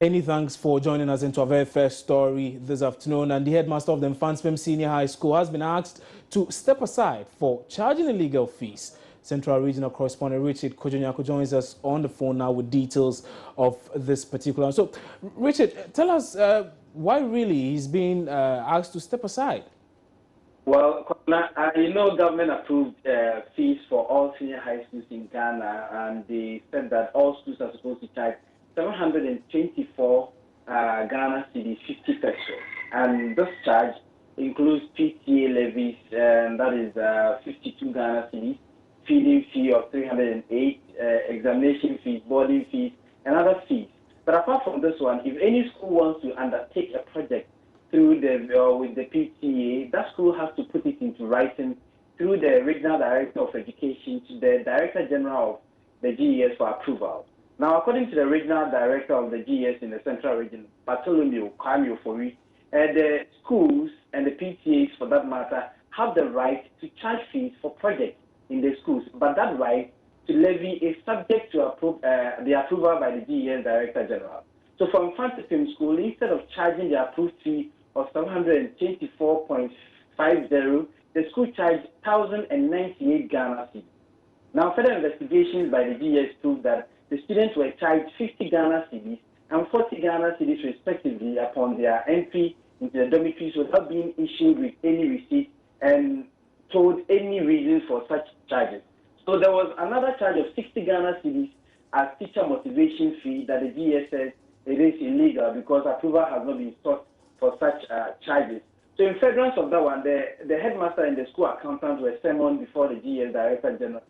Many thanks for joining us into our very first story this afternoon. And the headmaster of the Mfantsipim Senior High School has been asked to step aside for charging illegal fees. Central Regional Correspondent Richard Kojonyako joins us on the phone now with details of this particular. So, Richard, tell us why really he's being asked to step aside. Well, you know, government approved fees for all senior high schools in Ghana, and they said that all schools are supposed to charge 724 Ghana cedis 50 pesos. And this charge includes PTA levies, and that is 52 Ghana cedis, feeding fee of 308, examination fees, boarding fees, and other fees. But apart from this one, if any school wants to undertake a project through with the PTA, that school has to put it into writing through the Regional Director of Education to the Director General of the GES for approval. Now, according to the Regional Director of the GES in the Central Region, Bartholomew Kwame, the schools and the PTAs, for that matter, have the right to charge fees for projects in the schools, but that right to levy is subject to the approval by the GES Director General. So for Mfantsipim School, instead of charging the approved fee of 724.50, the school charged 1,098 Ghana cedis. Now, further investigations by the GES proved that the students were charged 50 Ghana cedis and 40 Ghana cedis respectively upon their entry into the dormitories without being issued with any receipt and told any reason for such charges. So there was another charge of 60 Ghana cedis as teacher motivation fee that the GES says it is illegal because approval has not been sought for such charges. So in furtherance of that one, the headmaster and the school accountants were summoned before the GES Director General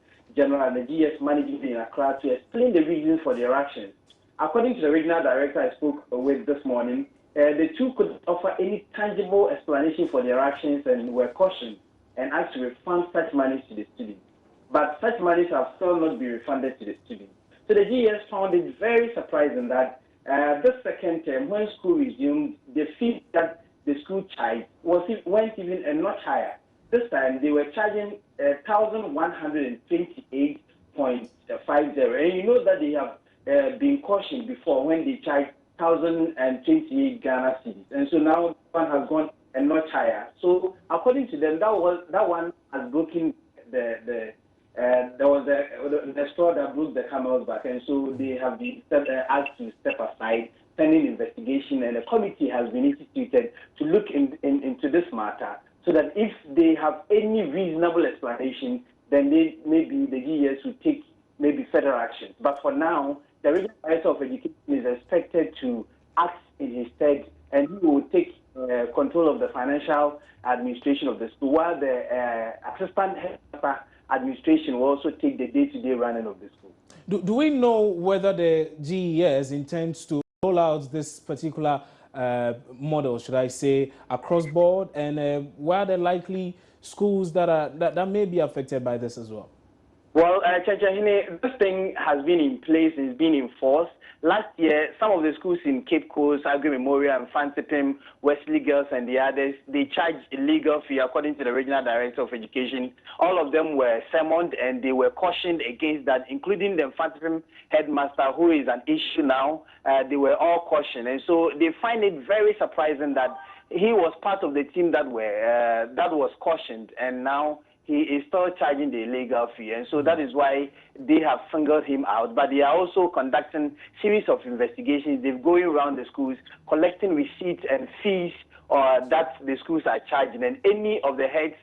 and the GES management in Accra to explain the reasons for their actions. According to the regional director I spoke with this morning, the two could offer any tangible explanation for their actions and were cautioned and asked to refund such monies to the students. But such monies have still not been refunded to the students. So the GES found it very surprising that this second term, when school resumed, the fee that the school charged went even a notch higher. This time, they were charging 1,128.50. And you know that they have been cautioned before when they charged 1,028 Ghana cedis. And so now one has gone a notch higher. So according to them, that one has broken the straw that broke the camel's back, and so they have been asked to step aside pending investigation, and a committee has been instituted to look into this matter so that if they have any reasonable explanation, then maybe the GES will take maybe further action. But for now, the Regional Director of Education is expected to act in his stead, and he will take control of the financial administration of the school, while the assistant headmaster administration will also take the day-to-day running of the school. Do we know whether the GES intends to roll out this particular model, should I say, across board, and where are the likely schools that may be affected by this as well? Well, this thing has been in place, it's been enforced. Last year, some of the schools in Cape Coast, Agri Memorial, and Mfantsipim, Wesley Girls, and the others, they charged illegal fee according to the Regional Director of Education. All of them were summoned and they were cautioned against that, including the Mfantsipim headmaster, who is an issue now. They were all cautioned, and so they find it very surprising that he was part of the team that was cautioned, and now he is still charging the illegal fee, and so that is why they have singled him out. But they are also conducting series of investigations. They're going around the schools, collecting receipts and fees that the schools are charging, and any of the heads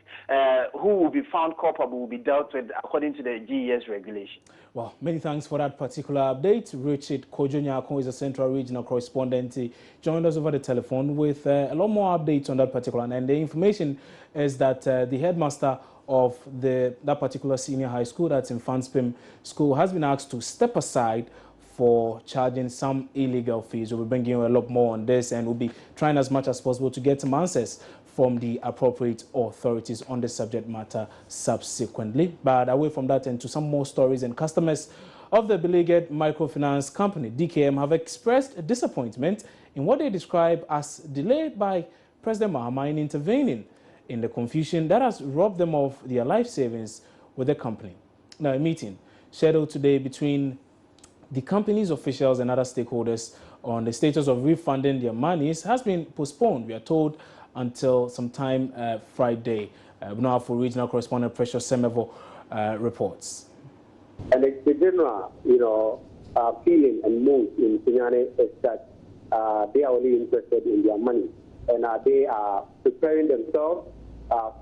who will be found culpable will be dealt with according to the GES regulation. Well, many thanks for that particular update. Richard Kojonyako is a Central Regional Correspondent. He joined us over the telephone with a lot more updates on that particular, and the information is that the headmaster of that particular senior high school, that's in Mfantsipim School, has been asked to step aside for charging some illegal fees. We'll be bringing you a lot more on this, and we'll be trying as much as possible to get some answers from the appropriate authorities on the subject matter subsequently. But away from that, and to some more stories, and customers of the beleaguered microfinance company, DKM, have expressed disappointment in what they describe as delay by President Mahama in intervening in the confusion that has robbed them of their life savings with the company. Now, a meeting scheduled today between the company's officials and other stakeholders on the status of refunding their monies has been postponed, we are told, until sometime Friday. Now for regional correspondent Precious Semevo reports. And the general, feeling and mood in Sunyani is that they are only interested in their money, and they are preparing themselves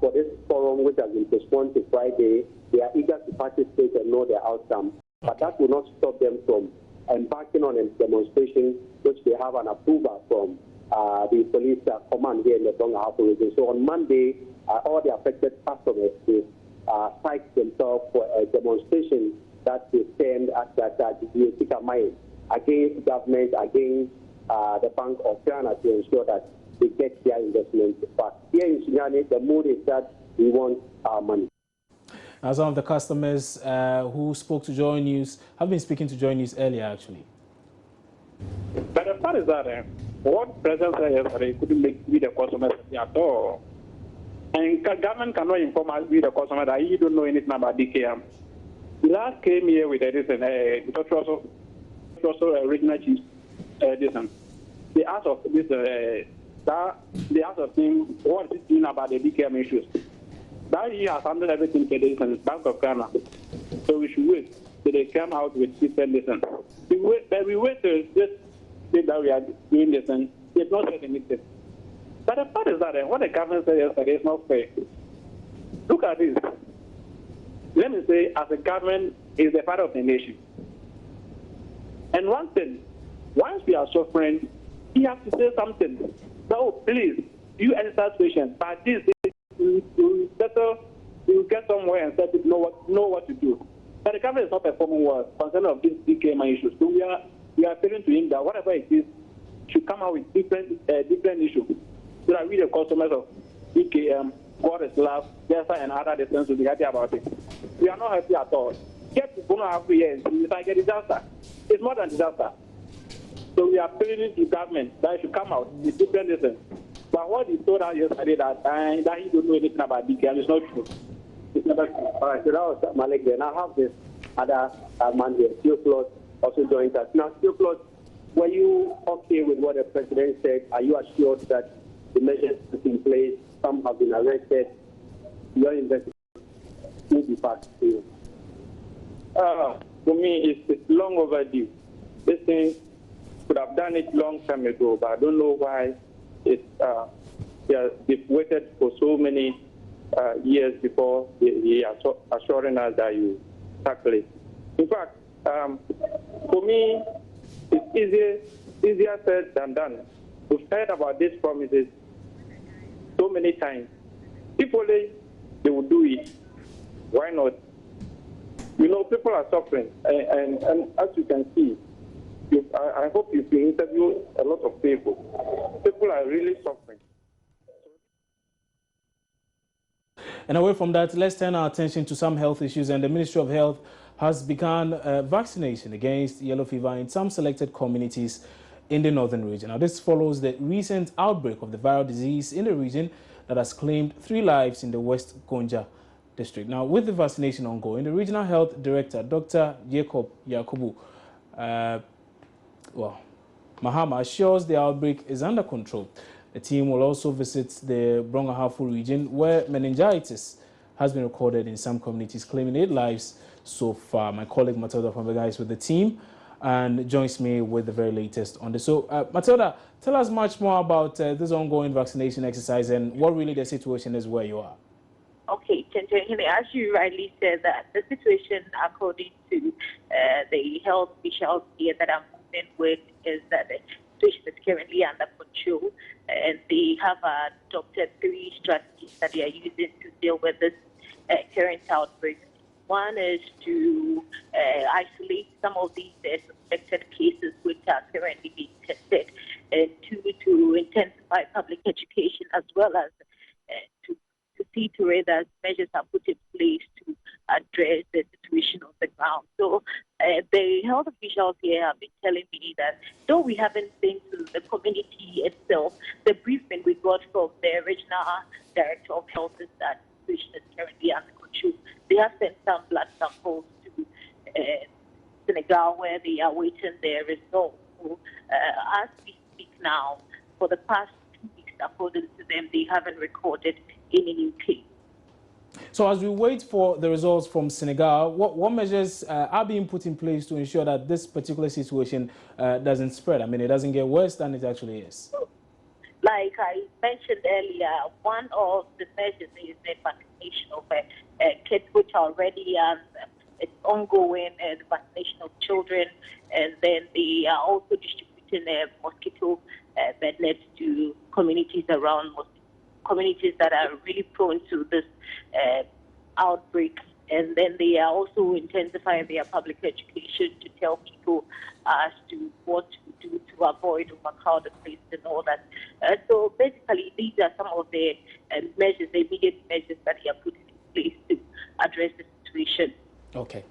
for this forum, which has been postponed to Friday. They are eager to participate and know their outcome, but that will not stop them from embarking on a demonstration, which they have an approval from the police command here in the Tonga region. So on Monday, all the affected customers will cite themselves for a demonstration that they send at the mine against government, against the Bank of Ghana to ensure that they get their investment back. Here in Sunyani, the mood is that we want our money. Now, some of the customers who spoke to Joy News have been speaking to Joy News earlier, actually. But the fact is that what President said yesterday couldn't make with the customers at all. And government cannot inform us with the customer that you don't know anything about DKM. The last came here with this and it was also original chief. They asked of this they asked of him what is he doing about the DKM issues. That he has handled everything for this and Bank of Ghana. So we should wait till they come out with different listen. We wait till this day that we are doing this and they've not said anything. But the part is that what the government said yesterday is not fair. Look at this. Let me say, as a government, is the father of the nation. And one thing, once we are suffering, he has to say something. So please, you answer question. But this you settle, you get somewhere and say know what to do. But the government is not performing well concerning of these DKM issues. So we are appealing to him that whatever it is should come out with different issues. So that we the customers of DKM, God is love, Jessa and other defense will be happy about it. We are not happy at all. Get people not happy here, it's like a disaster. It's more than disaster. So we are appealing to government that it should come out with different reasons. But what he told us yesterday that he don't know anything about DKM is not true. It's never true. All right, so that was Malik. Then I have this other man here, Theophilus, also joined us. Now, Theophilus, were you okay with what the president said? Are you assured that the measures put in place, some have been arrested, your investigation will be passed to you? For me, it's long overdue. This thing could have done it long time ago, but I don't know why they've waited for so many years before they are assuring us that you tackle it. In fact, for me, it's easier said than done. We've heard about these promises so many times. If only they would do it, why not? People are suffering, and as you can see, I hope you've interviewed a lot of people. People are really suffering. And away from that, let's turn our attention to some health issues. And the Ministry of Health has begun vaccination against yellow fever in some selected communities in the northern region. Now, this follows the recent outbreak of the viral disease in the region that has claimed 3 lives in the West Gonja district. Now, with the vaccination ongoing, the Regional Health Director, Dr. Jacob Yakubu, Mahama, assures the outbreak is under control. The team will also visit the Brong-Ahafo region, where meningitis has been recorded in some communities, claiming 8 lives so far. My colleague Matilda Famega is with the team and joins me with the very latest on this. So, Matilda, tell us much more about this ongoing vaccination exercise and what really the situation is where you are. Okay, as you rightly said, that the situation, according to the health officials here that I'm moving with, is that the situation is currently under control, and they have adopted 3 strategies that they are using to deal with this current outbreak. One is to isolate some of these suspected cases which are currently being tested, and 2, to intensify public education, as well as to see to it that measures are put in place to address the situation on the ground. So the health officials here have been telling me that though we haven't been to the community itself, the briefing we got from the regional director of health is that the situation is currently under control. They have sent some blood samples to Senegal, where they are waiting their results example, as we speak now, for the past 2 weeks, according to them, they haven't recorded any new case. So as we wait for the results from Senegal, what measures are being put in place to ensure that this particular situation doesn't spread? I mean, it doesn't get worse than it actually is. Like I mentioned earlier, one of the measures is the vaccination of kids, which are already it's ongoing, the vaccination of children, and then they are also distributing mosquito bed nets to communities around communities that are really prone to this outbreak. And then they are also intensifying their public education to tell people as to what to do to avoid overcrowded places and all that. So basically, these are some of the measures, the immediate measures that they are putting in place to address the situation. Okay.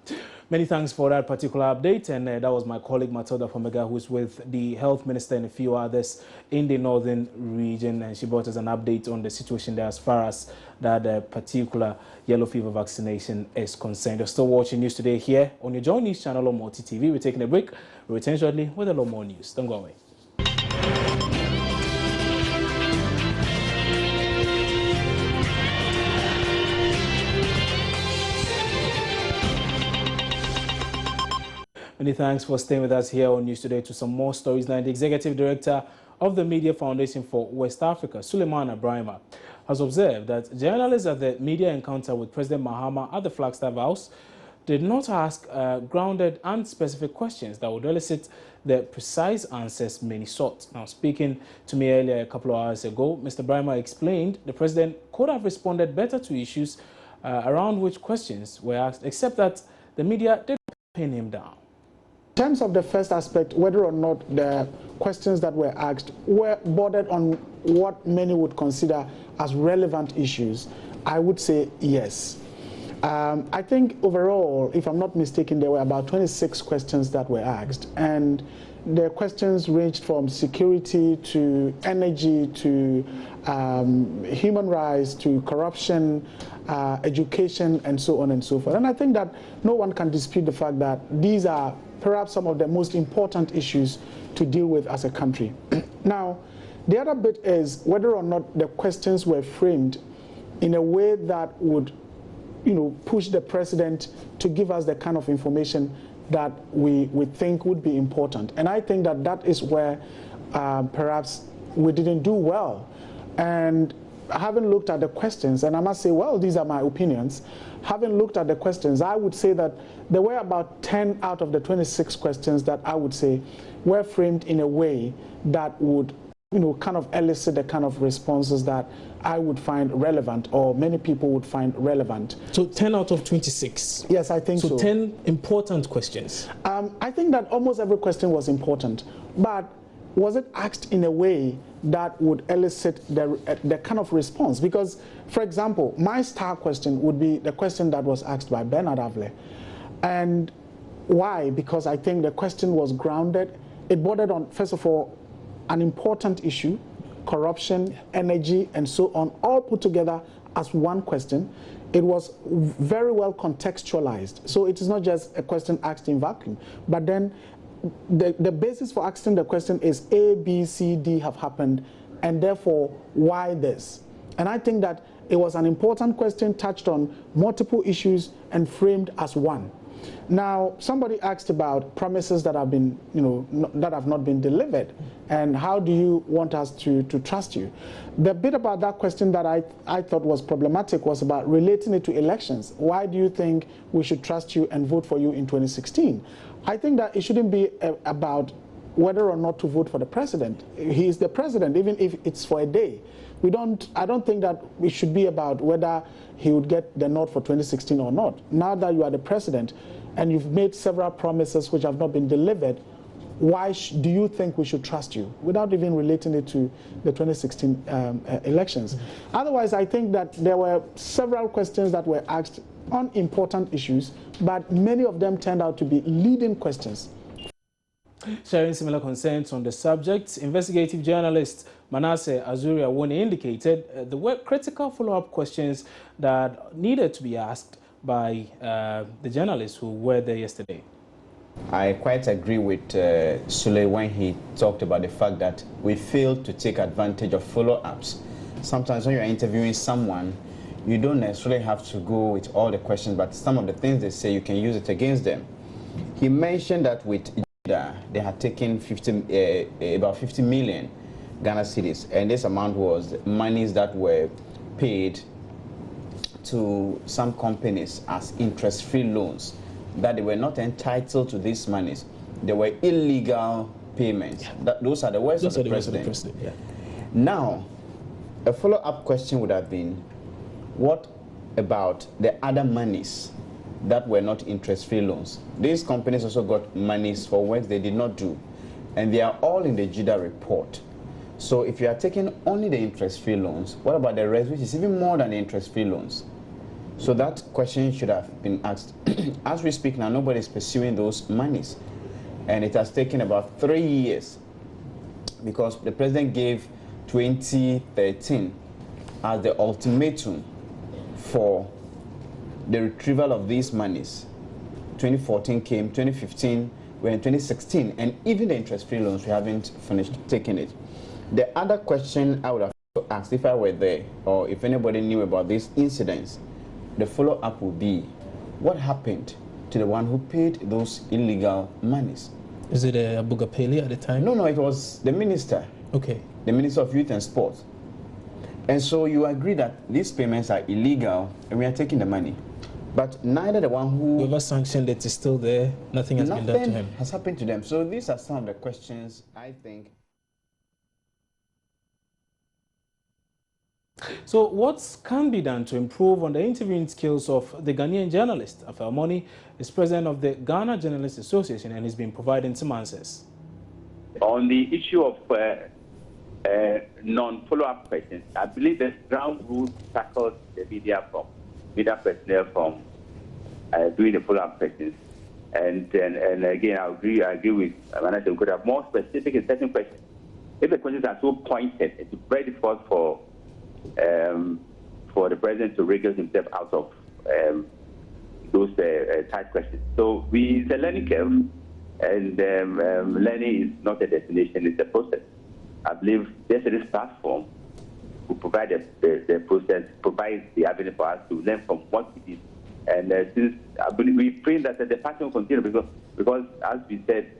Many thanks for that particular update. And that was my colleague Matilda Fomega, who's with the Health Minister and a few others in the northern region. And she brought us an update on the situation there as far as that particular yellow fever vaccination is concerned. You're still watching News Today here on your Joy News channel on Multi TV. We're taking a break. We'll return shortly with a lot more news. Don't go away. Many thanks for staying with us here on News Today to some more stories. Now, the Executive Director of the Media Foundation for West Africa, Suleiman Ibrahima, has observed that journalists at the media encounter with President Mahama at the Flagstaff House did not ask grounded and specific questions that would elicit the precise answers many sought. Now, speaking to me earlier a couple of hours ago, Mr. Ibrahima explained the President could have responded better to issues around which questions were asked, except that the media did pin him down. In terms of the first aspect, whether or not the questions that were asked were bordered on what many would consider as relevant issues, I would say yes. I think overall, if I'm not mistaken, there were about 26 questions that were asked, and the questions ranged from security to energy to human rights to corruption, education, and so on and so forth. And I think that no one can dispute the fact that these are perhaps some of the most important issues to deal with as a country. Now, the other bit is whether or not the questions were framed in a way that would, push the president to give us the kind of information that we think would be important. And I think that that is where perhaps we didn't do well. And having looked at the questions, and I must say, well, these are my opinions, having looked at the questions, I would say that there were about 10 out of the 26 questions that I would say were framed in a way that would, kind of elicit the kind of responses that I would find relevant, or many people would find relevant. So 10 out of 26? Yes, I think so. So 10 important questions? I think that almost every question was important, but was it asked in a way that would elicit the kind of response? Because, for example, my star question would be the question that was asked by Bernard Avle. And why? Because I think the question was grounded. It bordered on, first of all, an important issue, corruption, energy, and so on, all put together as one question. It was very well contextualized. So it is not just a question asked in vacuum, but then the basis for asking the question is A, B, C, D have happened, and therefore, why this? And I think that it was an important question, touched on multiple issues and framed as one. Now, somebody asked about promises that have been, that have not been delivered, and how do you want us to trust you? The bit about that question that I thought was problematic was about relating it to elections. Why do you think we should trust you and vote for you in 2016? I think that it shouldn't be about whether or not to vote for the president. He is the president, even if it's for a day. I don't think that it should be about whether he would get the nod for 2016 or not. Now that you are the president and you've made several promises which have not been delivered, why do you think we should trust you? Without even relating it to the 2016 elections. Otherwise, I think that there were several questions that were asked on important issues, but many of them turned out to be leading questions. Sharing similar concerns on the subject, investigative journalist Manasseh Azuria-Wone indicated there were critical follow-up questions that needed to be asked by the journalists who were there yesterday. I quite agree with Sule when he talked about the fact that we fail to take advantage of follow-ups. Sometimes when you're interviewing someone, you don't necessarily have to go with all the questions, but some of the things they say, you can use it against them. He mentioned that with Jida, they had taken about 50 million Ghana cedis, and this amount was monies that were paid to some companies as interest-free loans, that they were not entitled to these monies. They were illegal payments. Yeah. Those are the words of the president. Yeah. Now, a follow-up question would have been, what about the other monies that were not interest-free loans? These companies also got monies for work they did not do, and they are all in the JIDA report. So if you are taking only the interest-free loans, what about the rest, which is even more than the interest-free loans? So that question should have been asked. As we speak now, nobody is pursuing those monies. And it has taken about 3 years because the president gave 2013 as the ultimatum for the retrieval of these monies. 2014 came, 2015, we're in 2016, and even the interest-free loans, we haven't finished taking it. The other question I would have asked if I were there, or if anybody knew about these incidents, the follow-up would be, what happened to the one who paid those illegal monies? Is it Abuga Pele at the time? No, it was the minister. Okay. The Minister of Youth and Sports. And so you agree that these payments are illegal and we are taking the money. But neither the one who... Whoever sanctioned it is still there. Nothing has been done to him. Nothing has happened to them. So these are some of the questions I think. So what can be done to improve on the interviewing skills of the Ghanaian journalist? Afamoni is president of the Ghana Journalists Association and has been providing some answers. On the issue of non-follow-up questions, I believe the ground rules tackles the media personnel from doing the follow-up questions. And again, I agree with Manasseh. We could have more specific in certain questions. If the questions are so pointed, it's very difficult for the president to wriggle himself out of those tight questions. So it's a learning curve, and learning is not a destination, it's a process. I believe this platform will provide the process, provides the avenue for us to learn from what we did. And since I believe we pray that the pattern will continue because as we said,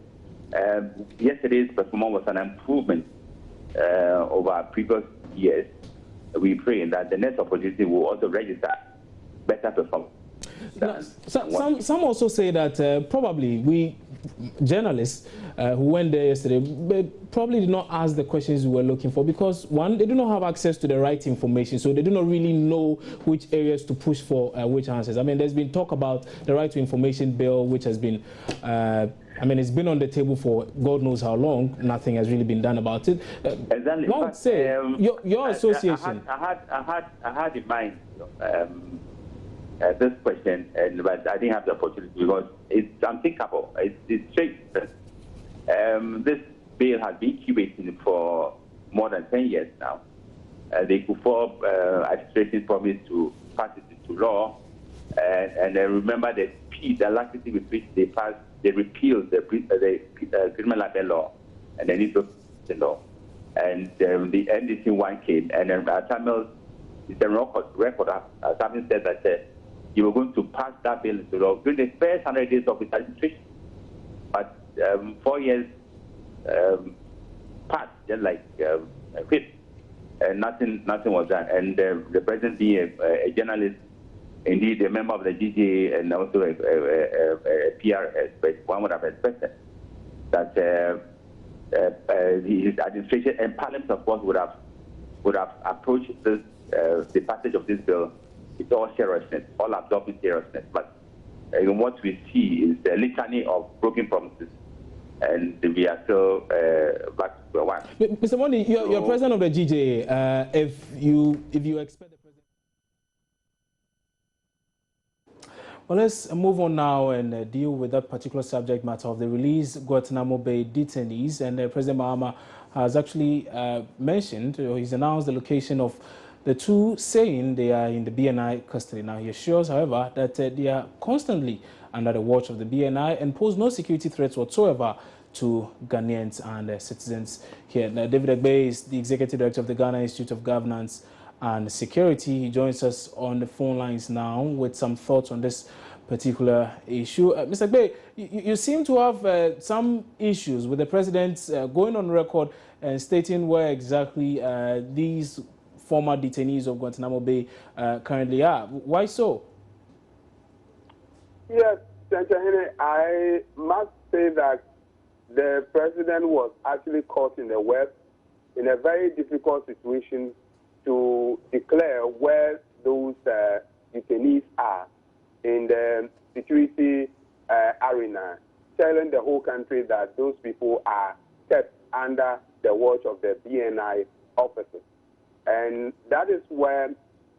yesterday's performance was an improvement over previous years. We pray that the next opportunity will also register better performance. Some also say that probably we journalists who went there yesterday probably did not ask the questions we were looking for because, one, they do not have access to the right information, so they do not really know which areas to push for which answers. I mean, there's been talk about the Right to Information Bill, which has been it's been on the table for God knows how long. Nothing has really been done about it. Exactly. I would say your association. I had in mind this question, but I didn't have the opportunity because it's unthinkable. It's strange. This bill has been incubating for more than 10 years now. They put forward administration promise to pass it into law, and I remember the speed, the alacrity with which they repealed the criminal libel law and the need the law. And the NDC one came, and then Samuel, the record having said that you were going to pass that bill into law during the first 100 days of his administration. But 4 years passed, just like a whip, and nothing was done. And the president being a journalist, indeed a member of the GJA and also a PR expert, one would have expected that his administration and Parliament, of course, would have approached this, the passage of this bill with all seriousness, all absorbing seriousness. But what we see is the litany of broken promises, and we are still back to square one. Mr. Mondi, you're president of the GJA. If you expect the president. Well, let's move on now and deal with that particular subject matter of the released Guantanamo Bay detainees. And President Mahama has actually mentioned, or he's announced the location of the two, saying they are in the BNI custody. Now, he assures, however, that they are constantly under the watch of the BNI and pose no security threats whatsoever to Ghanaians and citizens here. Now, David Egbe is the Executive Director of the Ghana Institute of Governance and Security. He joins us on the phone lines now with some thoughts on this particular issue. Mr. Egbe, you seem to have some issues with the President going on record and stating where exactly these former detainees of Guantanamo Bay currently are. Why so? Yes, Senator Hene, I must say that the President was actually caught in the web in a very difficult situation to declare where those detainees are in the security arena, telling the whole country that those people are kept under the watch of the BNI officers. And that is where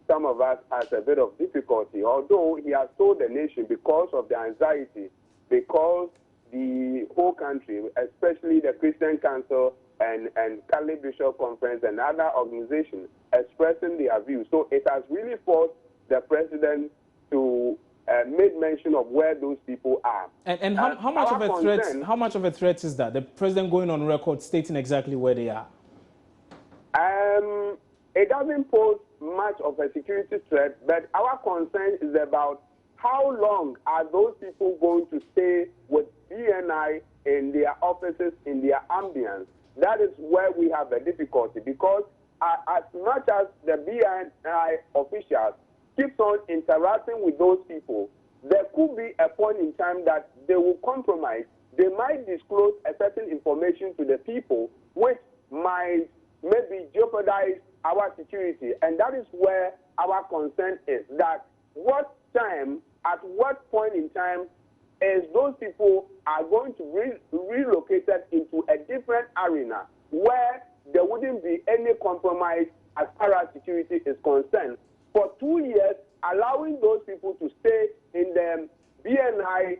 some of us has a bit of difficulty, although he has told the nation because of the anxiety, because the whole country, especially the Christian Council and Catholic Bishop Conference and other organizations expressing their views. So it has really forced the President to make mention of where those people are. And how much of a threat? How much of a threat is that? The President going on record stating exactly where they are. It doesn't pose much of a security threat, but our concern is about how long are those people going to stay with BNI in their offices, in their ambience. That is where we have a difficulty, because as much as the BNI officials keeps on interacting with those people, there could be a point in time that they will compromise. They might disclose a certain information to the people, which might maybe jeopardize our security. And that is where our concern is, that what time, at what point in time, is those people are going to be relocated into a different arena where there wouldn't be any compromise as far as security is concerned. For 2 years, allowing those people to stay in the BNI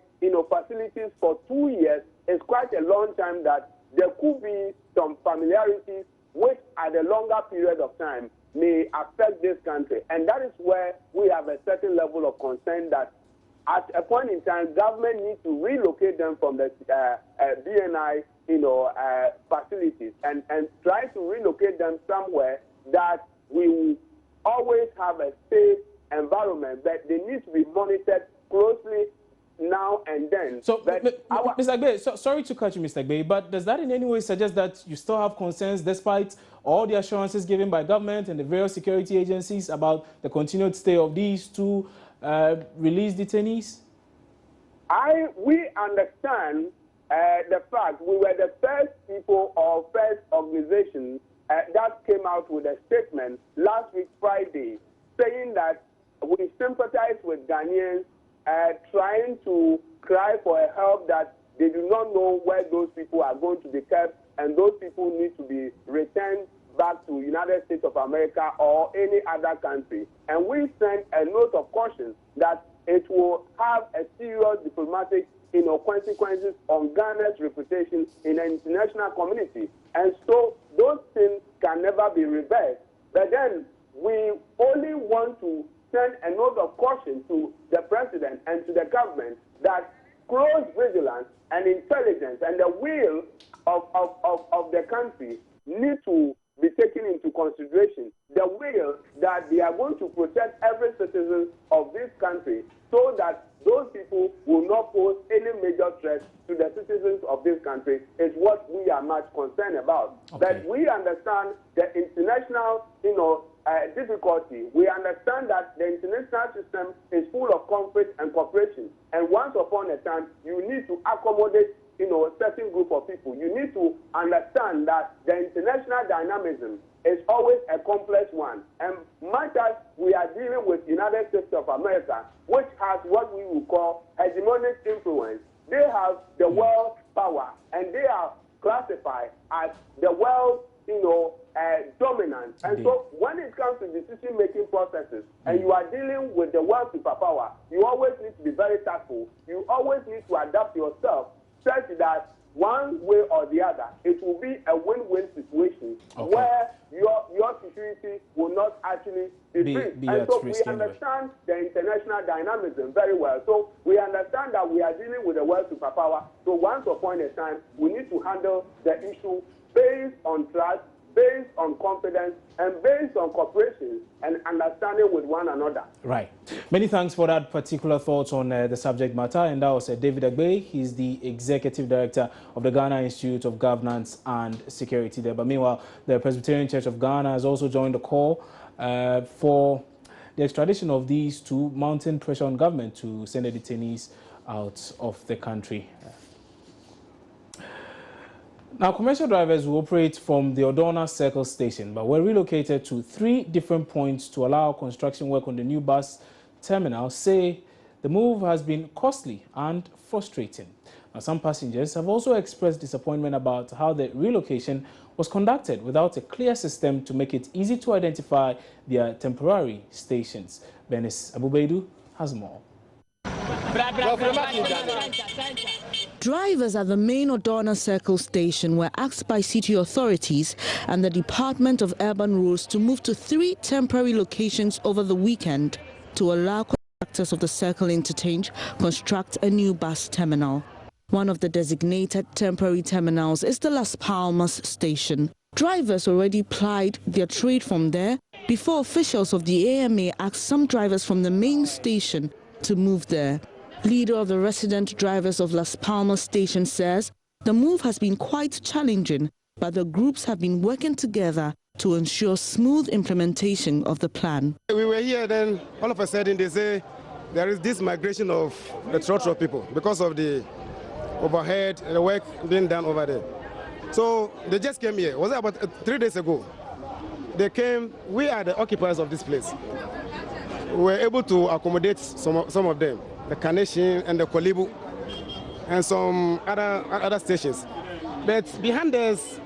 facilities for 2 years is quite a long time, that there could be some familiarities which at a longer period of time may affect this country. And that is where we have a certain level of concern that at a point in time, government needs to relocate them from the BNI facilities and try to relocate them somewhere that we will always have a safe environment, but they need to be monitored closely now and then. So, Mr. Agbe, sorry to cut you, Mr. Agbe, but does that in any way suggest that you still have concerns despite all the assurances given by government and the various security agencies about the continued stay of these two released detainees? We understand the fact we were the first people or first organization that came out with a statement last week Friday saying that we sympathize with Ghanaians trying to cry for a help, that they do not know where those people are going to be kept, and those people need to be returned back to United States of America or any other country. And we sent a note of caution that it will have a serious diplomatic consequences on Ghana's reputation in the international community. And so those things can never be reversed. But then we only want to send a note of caution to the President and to the government that close vigilance and intelligence and the will of the country need to be taken into consideration. The will that they are going to protect every citizen of this country so that those people will not pose any major threat to the citizens of this country is what we are much concerned about. Okay. But we understand the international, difficulty. We understand that the international system is full of conflict and cooperation. And once upon a time, you need to accommodate, a certain group of people. You need to understand that the international dynamism is always a complex one. And much as we are dealing with United States of America, which has what we would call hegemonic influence, they have the world power, and they are classified as the world, dominant. And so when it comes to decision-making processes, and you are dealing with the world superpower, you always need to be very tactful. You always need to adapt yourself such that one way or the other, it will be a win-win situation where your security will not actually be breached. And so we understand the international dynamism very well. So we understand that we are dealing with a world superpower. So once upon a time, we need to handle the issue based on trust, based on confidence, and based on cooperation and understanding with one another. Right. Many thanks for that particular thoughts on the subject matter. And that was David Agbe. He's the Executive Director of the Ghana Institute of Governance and Security there. But meanwhile, the Presbyterian Church of Ghana has also joined the call for the extradition of these two, mounting pressure on government to send the detainees out of the country. Now, commercial drivers who operate from the Odona Circle Station but were relocated to 3 different points to allow construction work on the new bus terminal say the move has been costly and frustrating. Now, some passengers have also expressed disappointment about how the relocation was conducted without a clear system to make it easy to identify their temporary stations. Benis Abubeidu has more. Drivers at the main Odona Circle Station were asked by city authorities and the Department of Urban Roads to move to 3 temporary locations over the weekend to allow contractors of the Circle Interchange construct a new bus terminal. One of the designated temporary terminals is the Las Palmas Station. Drivers already plied their trade from there before officials of the AMA asked some drivers from the main station to move there. Leader of the resident drivers of Las Palmas Station says the move has been quite challenging, but the groups have been working together to ensure smooth implementation of the plan. We were here, then all of a sudden they say there is this migration of the Trotro people because of the overhead and the work being done over there. So they just came here. Was it about 3 days ago? They came. We are the occupiers of this place. We were able to accommodate some of them, the Carnation and the Kolibu and some other stations. But behind us,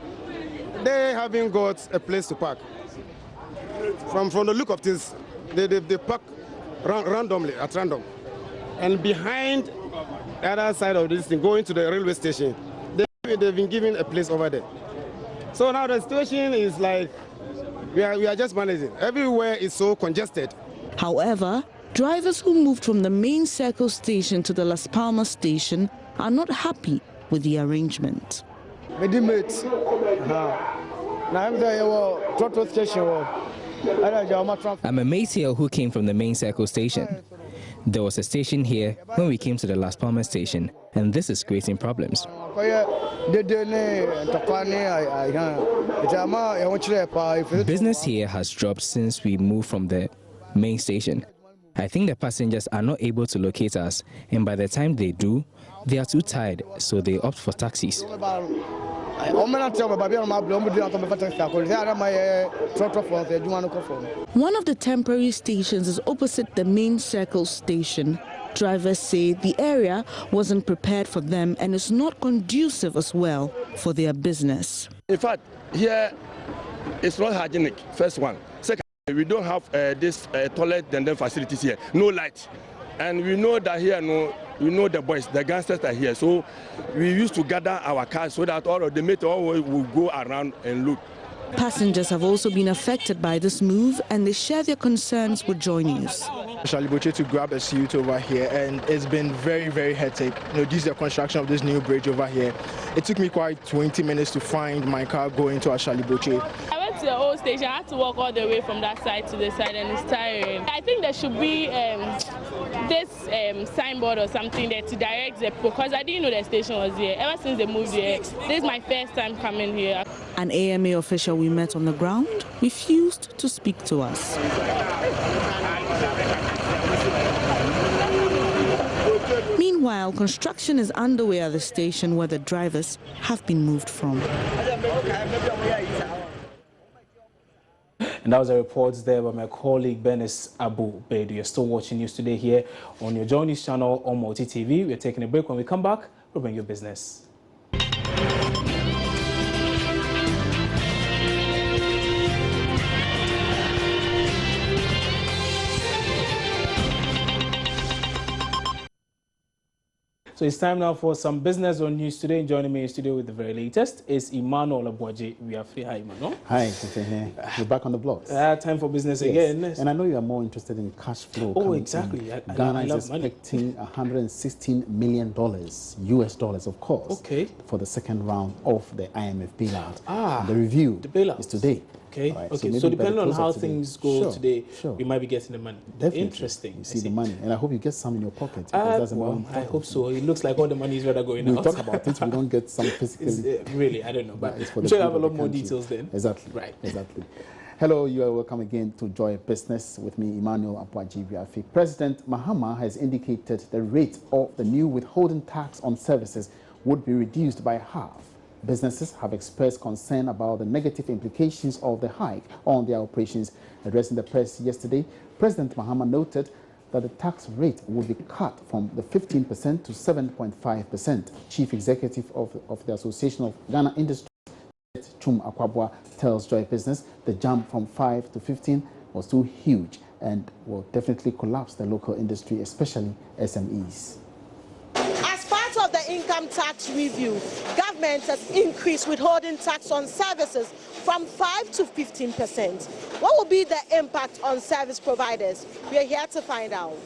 they haven't got a place to park. From the look of this, they park randomly, at random. And behind the other side of this thing, going to the railway station, they've been given a place over there. So now the situation is like, we are just managing. Everywhere is so congested. However, drivers who moved from the main Circle Station to the Las Palmas Station are not happy with the arrangement. I'm a mate here who came from the main Circle Station. There was a station here when we came to the Las Palmas Station, and this is creating problems. Business here has dropped since we moved from the main station. I think the passengers are not able to locate us, and by the time they do, they are too tired, so they opt for taxis. One of the temporary stations is opposite the main Circle Station. Drivers say the area wasn't prepared for them and is not conducive as well for their business. In fact, here it's not hygienic, first one. Second, we don't have this toilet and then facilities here, no light. And we know that here, we know the boys, the gangsters are here. So we used to gather our cars so that all of the mates will go around and loot. Passengers have also been affected by this move, and they share their concerns with Joy News. Charlie Boucher to grab a suit over here, and it's been very, very hectic. Due to the construction of this new bridge over here, it took me quite 20 minutes to find my car going to Charlie Boucher. I went to the old station. I had to walk all the way from that side to the side, and it's tiring. I think there should be this signboard or something there to direct the, because I didn't know the station was here. Ever since they moved here, this is my first time coming here. An AMA official we met on the ground refused to speak to us. Meanwhile, construction is underway at the station where the drivers have been moved from. And that was a report there by my colleague Benis Abubeidu. You're still watching News Today here on your Joy News channel on Multi TV. We're taking a break. When we come back, we'll bring you business. So it's time now for some business on news today. Joining me in studio with the very latest is Emmanuel.atani. We are free. Hi, Emmanuel. Hi, you're back on the blocks. Time for business again. And I know you are more interested in cash flow. Oh, exactly. Ghana is expecting $116 million, US dollars, of course, for the second round of the IMF bailout. And the review is today. Okay. Right. So depending on how things go today, we might be getting the money. Definitely. Interesting. You see the money, and I hope you get some in your pocket. Well, I hope so. It looks like all the money is rather going out. We'll talk about it. We don't get some physically. Really, I don't know. But I'm sure you have a lot more details then. Exactly. Right. Exactly. Hello, you are welcome again to Joy Business with me, emmanuel.atani. President Mahama has indicated the rate of the new withholding tax on services would be reduced by half. Businesses have expressed concern about the negative implications of the hike on their operations. Addressing the press yesterday, President Mahama noted that the tax rate would be cut from the 15% to 7.5%. Chief Executive of the Association of Ghana Industries, Chum Akwabwa, tells Joy Business the jump from 5 to 15 was too huge and will definitely collapse the local industry, especially SMEs. Of the income tax review, government has increased withholding tax on services from 5 to 15%. What will be the impact on service providers? We are here to find out.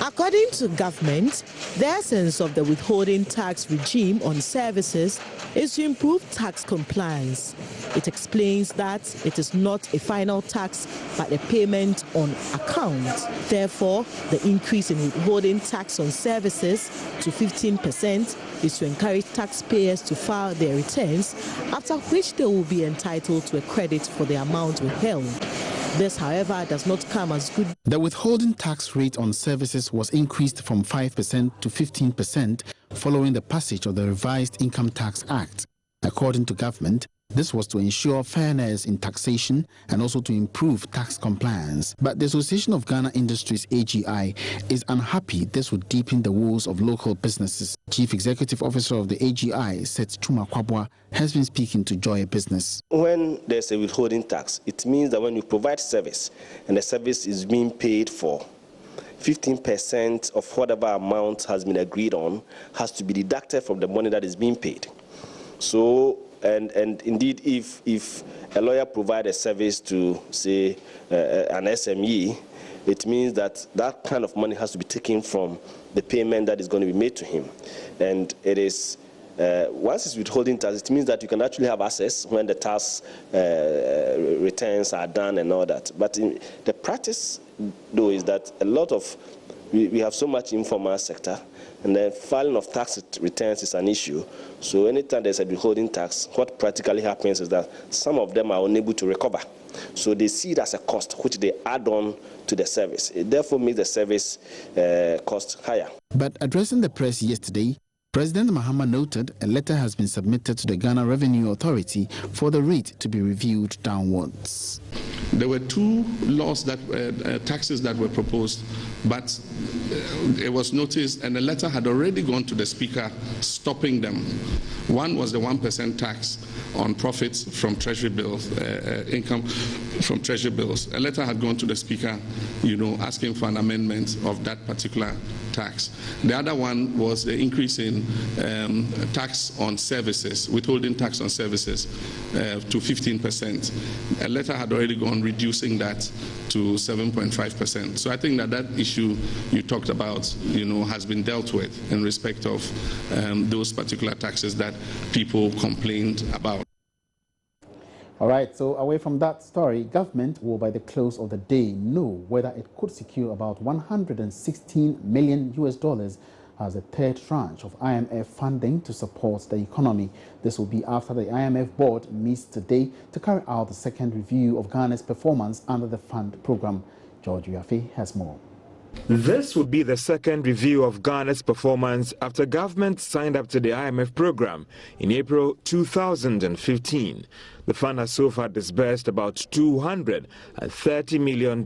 According to government, the essence of the withholding tax regime on services is to improve tax compliance. It explains that it is not a final tax but a payment on account. Therefore, the increase in withholding tax on services to 15% is to encourage taxpayers to file their returns, after which they will be entitled to a credit for the amount withheld. This, however, does not come as good. The withholding tax rate on services was increased from 5% to 15% following the passage of the revised Income Tax Act. According to government, this was to ensure fairness in taxation and also to improve tax compliance. But the Association of Ghana Industries, AGI, is unhappy this would deepen the woes of local businesses. Chief Executive Officer of the AGI, said Chuma Kwabwa, has been speaking to Joy Business. When there's a withholding tax, it means that when you provide service and the service is being paid for, 15% of whatever amount has been agreed on has to be deducted from the money that is being paid. So, and indeed, if a lawyer provides a service to, say, an SME, it means that that kind of money has to be taken from the payment that is going to be made to him. And it is, once it's withholding tax, it means that you can actually have access when the tax returns are done and all that. But in the practice, though, is that a lot of, we have so much informal sector, and the filing of tax returns is an issue. So anytime there's a withholding tax, what practically happens is that some of them are unable to recover. So they see it as a cost, which they add on to the service. It therefore makes the service cost higher. But addressing the press yesterday, President Mahama noted a letter has been submitted to the Ghana Revenue Authority for the rate to be reviewed downwards. There were two laws that taxes that were proposed, but it was noticed, and a letter had already gone to the Speaker stopping them. One was the 1% tax on profits from treasury bills, income from treasury bills. A letter had gone to the Speaker, asking for an amendment of that particular tax. The other one was the increase in tax on services, withholding tax on services to 15%. A letter had already gone reducing that to 7.5%. So I think that issue you talked about, has been dealt with in respect of those particular taxes that people complained about. All right, so away from that story, government will by the close of the day know whether it could secure about $116 million US dollars as a third tranche of IMF funding to support the economy. This will be after the IMF board meets today to carry out the second review of Ghana's performance under the fund program. George Yafe has more. This would be the second review of Ghana's performance after government signed up to the IMF program in April 2015. The fund has so far disbursed about $230 million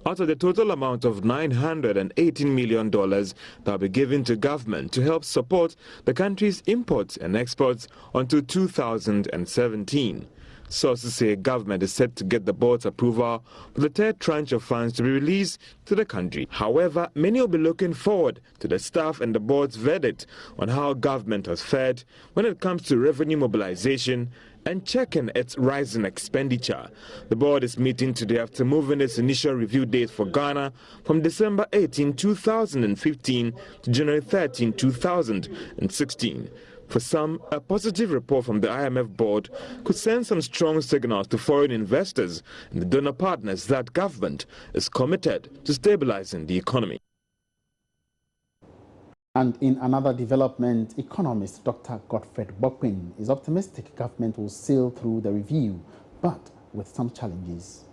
out of the total amount of $918 million that will be given to government to help support the country's imports and exports until 2017. Sources say government is set to get the board's approval for the third tranche of funds to be released to the country. However, many will be looking forward to the staff and the board's verdict on how government has fared when it comes to revenue mobilization and checking its rising expenditure. The board is meeting today after moving its initial review date for Ghana from December 18, 2015 to January 13, 2016. For some, a positive report from the IMF board could send some strong signals to foreign investors and the donor partners that government is committed to stabilizing the economy. And in another development, economist Dr. Godfred Bokwin is optimistic government will sail through the review, but with some challenges.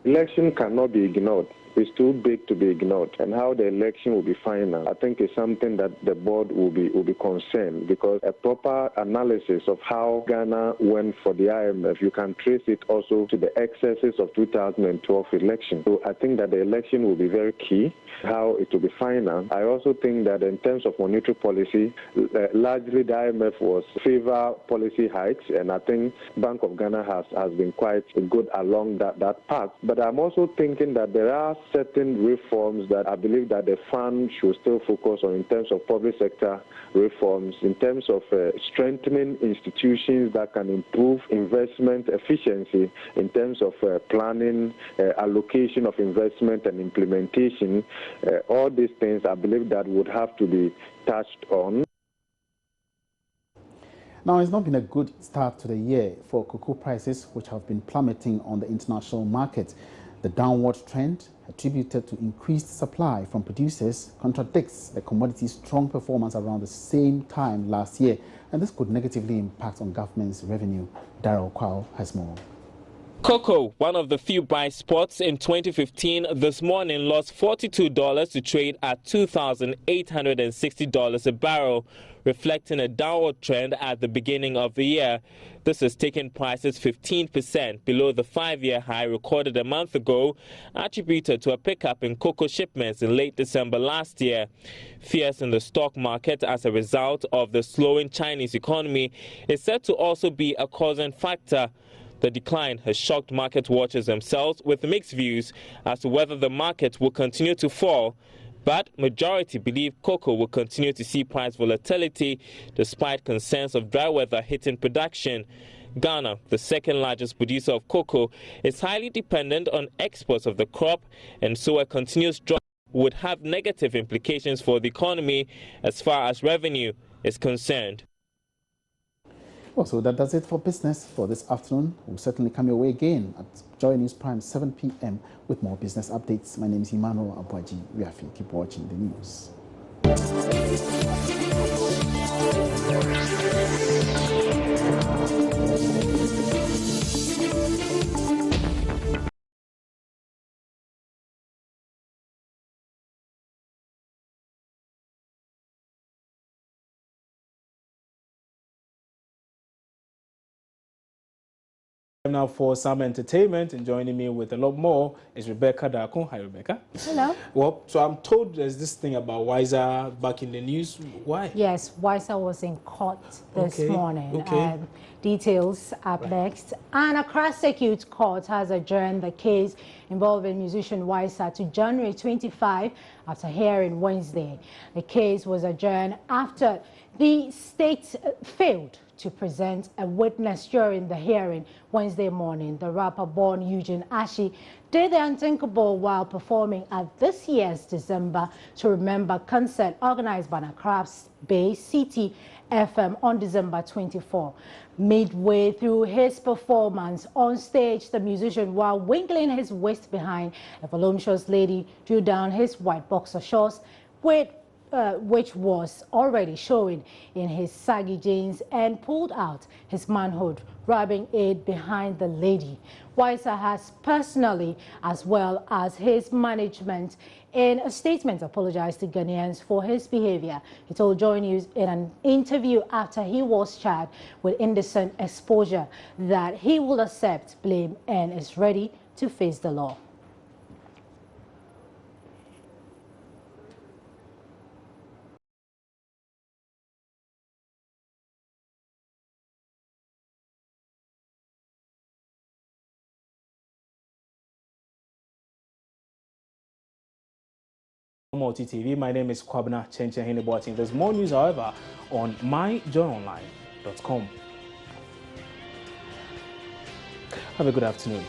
Election cannot be ignored. It's too big to be ignored. And how the election will be final, I think is something that the board will be concerned, because a proper analysis of how Ghana went for the IMF, you can trace it also to the excesses of 2012 election. So I think that the election will be very key, how it will be final. I also think that in terms of monetary policy, largely the IMF was favor policy hikes, and I think Bank of Ghana has been quite good along that path. But I'm also thinking that there are certain reforms that I believe that the fund should still focus on in terms of public sector reforms, in terms of strengthening institutions that can improve investment efficiency, in terms of planning, allocation of investment and implementation. All these things I believe that would have to be touched on. Now, it's not been a good start to the year for cocoa prices, which have been plummeting on the international market. The downward trend, attributed to increased supply from producers, contradicts the commodity's strong performance around the same time last year, and this could negatively impact on government's revenue. Daryl Kwao has more. Cocoa, one of the few bright spots in 2015, this morning lost $42 to trade at $2,860 a barrel, reflecting a downward trend at the beginning of the year. This has taken prices 15% below the 5-year high recorded a month ago, attributed to a pickup in cocoa shipments in late December last year. Fears in the stock market as a result of the slowing Chinese economy is said to also be a causing factor. The decline has shocked market watchers themselves, with mixed views as to whether the market will continue to fall. But majority believe cocoa will continue to see price volatility despite concerns of dry weather hitting production. Ghana, the second largest producer of cocoa, is highly dependent on exports of the crop, and so a continuous drop would have negative implications for the economy as far as revenue is concerned. Well, so that does it for business for this afternoon. We'll certainly come your way again at Joy News Prime 7 p.m. with more business updates. My name is Emmanuel Apwaji. Keep watching the news. Now for some entertainment, and joining me with a lot more is Rebecca Dakon. Hi, Rebecca. Hello. Well, so I'm told there's this thing about Wiser back in the news. Why? Yes, Wiser was in court this morning. Okay. Details up next. And Accra Circuit Court has adjourned the case involving musician Wiser to January 25 after hearing Wednesday. The case was adjourned after the state failed to present a witness during the hearing Wednesday morning. The rapper born Eugene Ashi did the unthinkable while performing at this year's December to Remember concert organized by Accra's Bay City FM on December 24. Midway through his performance on stage, the musician, while wiggling his waist behind a voluptuous lady, drew down his white boxer shorts which was already showing in his saggy jeans, and pulled out his manhood, rubbing it behind the lady. Wiser has personally, as well as his management, in a statement apologized to Ghanaians for his behavior. He told Joy News in an interview after he was charged with indecent exposure that he will accept blame and is ready to face the law. Multi TV. My name is Kwabna Chenchen Hinebwati. There's more news, however, on myjoyonline.com. Have a good afternoon.